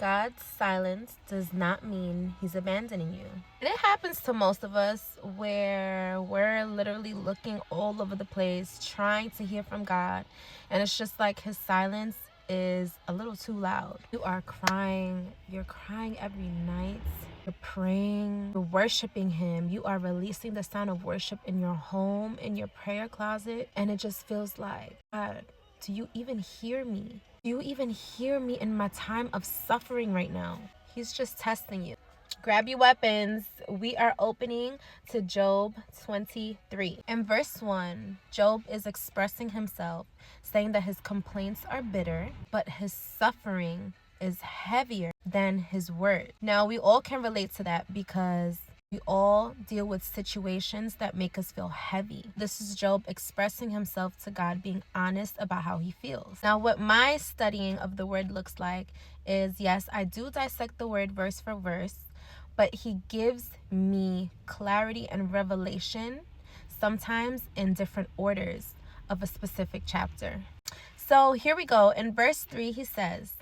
God's silence does not mean he's abandoning you. And it happens to most of us where we're literally looking all over the place trying to hear from God, and it's just like his silence is a little too loud. You are crying, you're crying every night, you're praying, you're worshiping him, you are releasing the sound of worship in your home, in your prayer closet, and it just feels like, God, do you even hear me? Do you even hear me in my time of suffering right now? He's just testing you. Grab your weapons. We are opening to Job 23. In verse 1, Job is expressing himself, saying that his complaints are bitter, but his suffering is heavier than his word. Now, we all can relate to that because we all deal with situations that make us feel heavy. This is Job expressing himself to God, being honest about how he feels. Now, what my studying of the word looks like is, yes, I do dissect the word verse for verse, but he gives me clarity and revelation, sometimes in different orders of a specific chapter. So here we go. In verse 3, he says,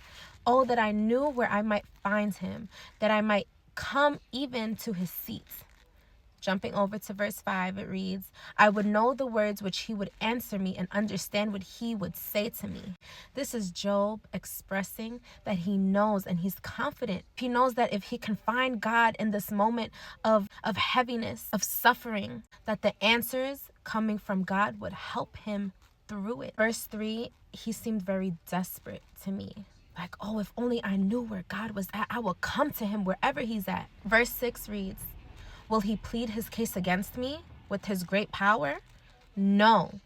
"Oh, that I knew where I might find him, that I might come even to his seat." Jumping over to verse 5, it reads, "I would know the words which he would answer me and understand what he would say to me." This is Job expressing that he knows and he's confident. He knows that if he can find God in this moment of heaviness, of suffering, that the answers coming from God would help him through it. Verse 3, he seemed very desperate to me. Like, oh, if only I knew where God was at, I will come to him wherever he's at. Verse 6 reads, "Will he plead his case against me with his great power? No,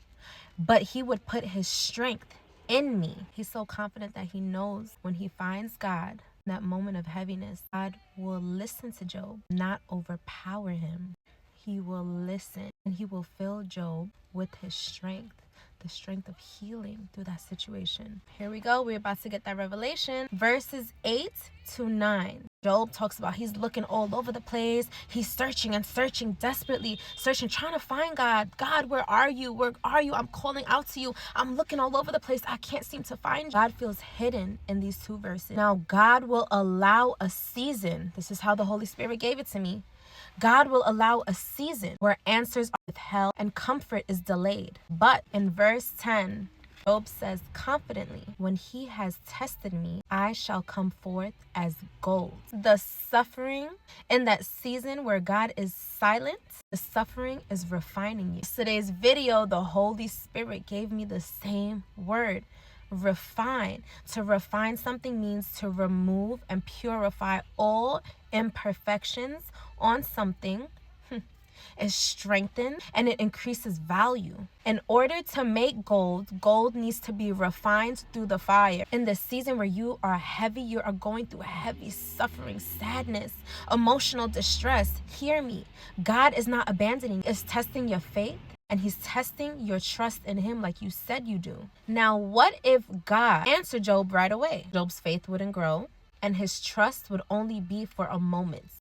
but he would put his strength in me." He's so confident that he knows when he finds God, in that moment of heaviness, God will listen to Job, not overpower him. He will listen and he will fill Job with his strength, the strength of healing through that situation. Here we go. We're about to get that revelation. Verses 8 to 9. Job talks about he's looking all over the place. He's searching and searching, desperately searching, trying to find God. God, where are you? Where are you? I'm calling out to you. I'm looking all over the place. I can't seem to find you. God feels hidden in these two verses. Now, God will allow a season. This is how the Holy Spirit gave it to me. God will allow a season where answers are withheld and comfort is delayed. But in verse 10, Job says confidently, "When he has tested me, I shall come forth as gold." The suffering in that season where God is silent, the suffering is refining you. Today's video, the Holy Spirit gave me the same word. Refine. To refine something means to remove and purify all imperfections on something. Is strengthened and it increases value. In order to make gold, gold needs to be refined through the fire. In the season where you are heavy, you are going through heavy suffering, sadness, emotional distress, hear me. God is not abandoning, it's testing your faith. And he's testing your trust in him like you said you do. Now, what if God answered Job right away? Job's faith wouldn't grow and his trust would only be for a moment.